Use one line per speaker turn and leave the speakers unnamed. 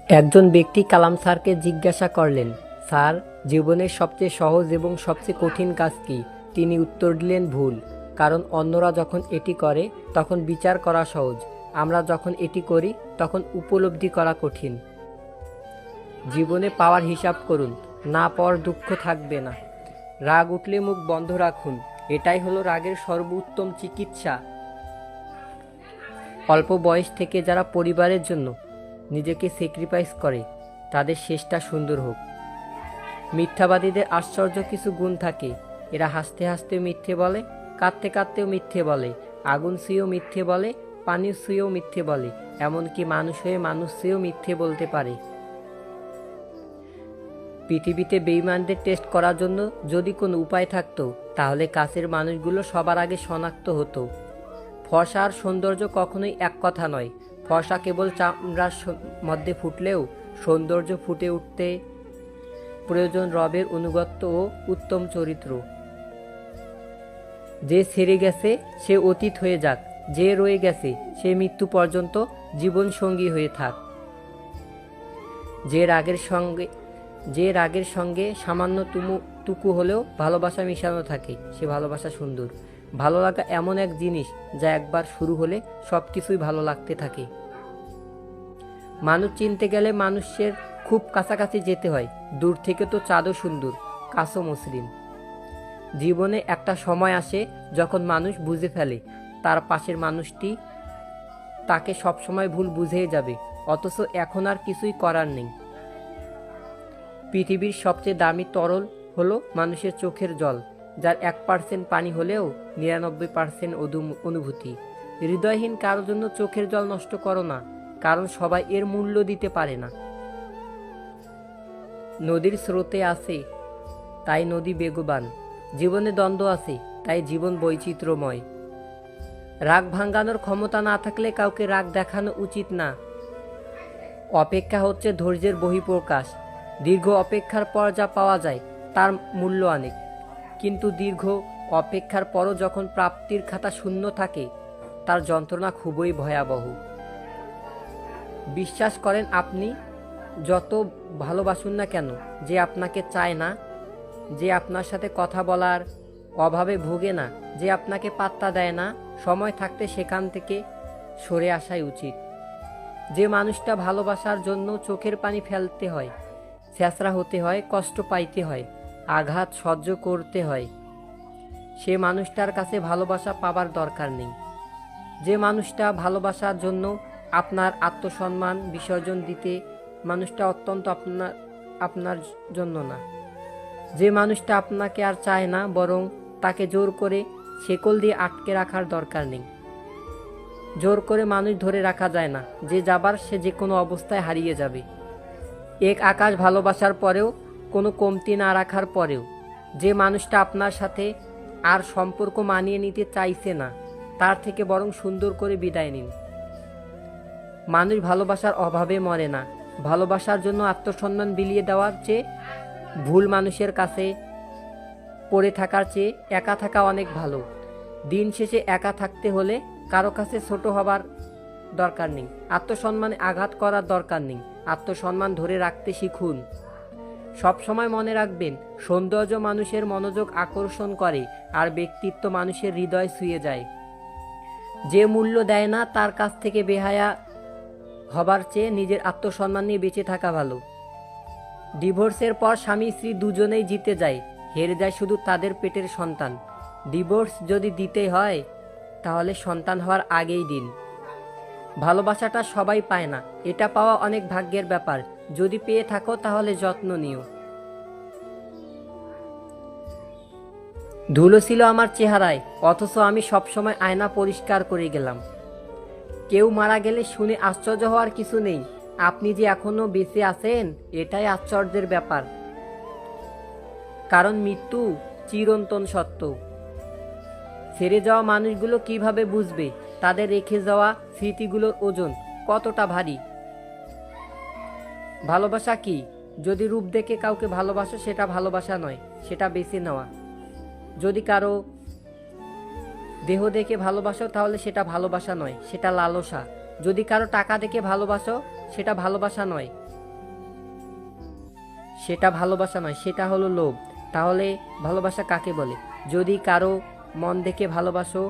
একজন ব্যক্তি কালাম স্যারকে জিজ্ঞাসা করলেন, স্যার, জীবনের সবচেয়ে সহজ এবং সবচেয়ে কঠিন কাজ কি? তিনি উত্তর দিলেন, ভুল। কারণ অন্যরা যখন এটি করে তখন বিচার করা সহজ, আমরা যখন এটি করি তখন উপলব্ধি করা কঠিন। জীবনে পাওয়ার হিসাব করুন, না পাওয়ার দুঃখ থাকবে না। রাগ উঠলে মুখ বন্ধ রাখুন, এটাই হলো রাগের সর্বোত্তম চিকিৎসা। অল্প বয়স থেকে যারা পরিবারের জন্য নিজেকে স্যাক্রিফাইস করে তাদের শেষটা সুন্দর হোক। মিথ্যাবাদীদের আশ্চর্য কিছু গুণ থাকে, এরা হাসতে হাসতেও মিথ্যে বলে, কাঁদতে কাঁদতেও মিথ্যে বলে, আগুন ছুঁয়েও মিথ্যে বলে, পানি ছুঁয়েও মিথ্যে বলে, এমনকি মানুষ হয়ে মানুষ ছুঁয়েও মিথ্যে বলতে পারে। পৃথিবীতে বেঈমানদের টেস্ট করার জন্য যদি কোনো উপায় থাকতো তাহলে কাছের মানুষগুলো সবার আগে শনাক্ত হতো। ফর্সা আর সৌন্দর্য কখনোই এক কথা নয়। ফর্সা কেবল চামড়ার মধ্যে ফুটলেও সৌন্দর্য ফুটে উঠতে প্রয়োজন রবের অনুগত্য ও উত্তম চরিত্র। যে ছেড়ে গেছে সে অতীত হয়ে যাক, যে রয়ে গেছে সে মৃত্যু পর্যন্ত জীবন সঙ্গী হয়ে থাক। যে রাগের সঙ্গে সামান্য টুকু হলেও ভালোবাসা মিশানো থাকে সে ভালোবাসা সুন্দর। ভালো লাগা এমন এক জিনিস যা একবার শুরু হলে সব কিছুই ভালো লাগতে থাকে। মানুষ চিনতে গেলে মানুষের খুব কাছাকাছি যেতে হয়, দূর থেকে তো চাঁদও সুন্দর, কাছও মসৃণ। জীবনে একটা সময় আসে যখন মানুষ বুঝে ফেলে তার পাশের মানুষটি তাকে সবসময় ভুল বুঝেই যাবে, অথচ এখন আর কিছুই করার নেই। পৃথিবীর সবচেয়ে দামি তরল হলো মানুষের চোখের জল, যার 1% পানি হলেও 99% অনুভূতি। হৃদয়হীন কারোর জন্য চোখের জল নষ্ট করো না, কারণ সবাই এর মূল্য দিতে পারে না। নদীর স্রোতে আছে তাই নদী বেগবান, জীবনে দ্বন্দ্ব আছে তাই জীবন বৈচিত্র্যময়। রাগ ভাঙানোর ক্ষমতা না থাকলে কাউকে রাগ দেখানো উচিত না। অপেক্ষা হচ্ছে ধৈর্যের বহিঃপ্রকাশ। দীর্ঘ অপেক্ষার পর যা পাওয়া যায় তার মূল্য অনেক, কিন্তু দীর্ঘ অপেক্ষার পরও যখন প্রাপ্তির খাতা শূন্য থাকে তার যন্ত্রণা খুবই ভয়াবহ। বিশ্বাস করেন, আপনি যত ভালোবাসুন না কেন, যে আপনাকে চায় না, যে আপনার সাথে কথা বলার অভাবে ভোগে না, যে আপনাকে পাত্তা দেয় না, সময় থাকতে সেখান থেকে সরে আসাই উচিত। যে মানুষটা ভালোবাসার জন্য চোখের পানি ফেলতে হয়, ছেঁচড়া হতে হয়, কষ্ট পাইতে হয়, আঘাত সহ্য করতে হয়, সে মানুষটার কাছে ভালোবাসা পাবার দরকার নেই। যে মানুষটা ভালোবাসার জন্য আপনার আত্মসম্মান বিসর্জন দিতে, মানুষটা অত্যন্ত আপনার জন্য না। যে মানুষটা আপনাকে আর চায় না, বরং তাকে জোর করে শেকল দিয়ে আটকে রাখার দরকার নেই। জোর করে মানুষ ধরে রাখা যায় না, যে যাবার সে যে কোনো অবস্থায় হারিয়ে যাবে। এক আকাশ ভালোবাসার পরেও, কোনো কমতি না রাখার পরেও, যে মানুষটা আপনার সাথে আর সম্পর্ক মানিয়ে নিতে চাইছে না, তার থেকে বরং সুন্দর করে বিদায় নিন। মানুষ ভালোবাসার অভাবে মরে না। ভালোবাসার জন্য আত্মসম্মান বিলিয়ে দেওয়ার চেয়ে, ভুল মানুষের কাছে পড়ে থাকার চেয়ে একা থাকা অনেক ভালো। দিন শেষে একা থাকতে হলে কারো কাছে ছোট হবার দরকার নেই, আত্মসম্মানে আঘাত করার দরকার নেই। আত্মসম্মান ধরে রাখতে শিখুন। সবসময় মনে রাখবেন, সৌন্দর্য মানুষের মনোযোগ আকর্ষণ করে আর ব্যক্তিত্ব মানুষের হৃদয় ছুঁয়ে যায়। যে মূল্য দেয় না তার কাছ থেকে বেহায়া হবার চেয়ে নিজের আত্মসম্মান নিয়ে বেঁচে থাকা ভালো। ডিভোর্সের পর স্বামী স্ত্রী দুজনেই জিতে যায়, হেরে যায় শুধু তাদের পেটের সন্তান। ডিভোর্স যদি দিতেই হয় তাহলে সন্তান হওয়ার আগেই দিন। ভালোবাসাটা সবাই পায় না, এটা পাওয়া অনেক ভাগ্যের ব্যাপার। যদি পেয়ে থাকো তাহলে যত্ন নিও। ধুলো ছিল আমার চেহারায়, অথচ আমি সবসময় আয়না পরিষ্কার করে গেলাম। কেউ মারা গেলে শুনে আশ্চর্য হওয়ার কিছু নেই, আপনি যে এখনো বেঁচে আছেন এটাই আশ্চর্যের ব্যাপার। কারণ মৃত্যু চিরন্তন সত্য। ছেড়ে যাওয়া মানুষগুলো কিভাবে বুঝবে তাদের রেখে যাওয়া স্মৃতিগুলোর ওজন কতটা ভারী? ভালোবাসা কি? যদি রূপ দেখে কাউকে ভালোবাসো সেটা ভালোবাসা নয়, সেটা বেছে নেওয়া। যদি কারো দেহ দেখে ভালোবাসো তাহলে সেটা ভালোবাসা নয়, সেটা লালসা। যদি কারো টাকা দেখে ভালোবাসো সেটা ভালোবাসা নয়, সেটা ভালোবাসা নয়, সেটা হলো লোভ। তাহলে ভালোবাসা কাকে বলে? যদি কারো মন দেখে ভালোবাসো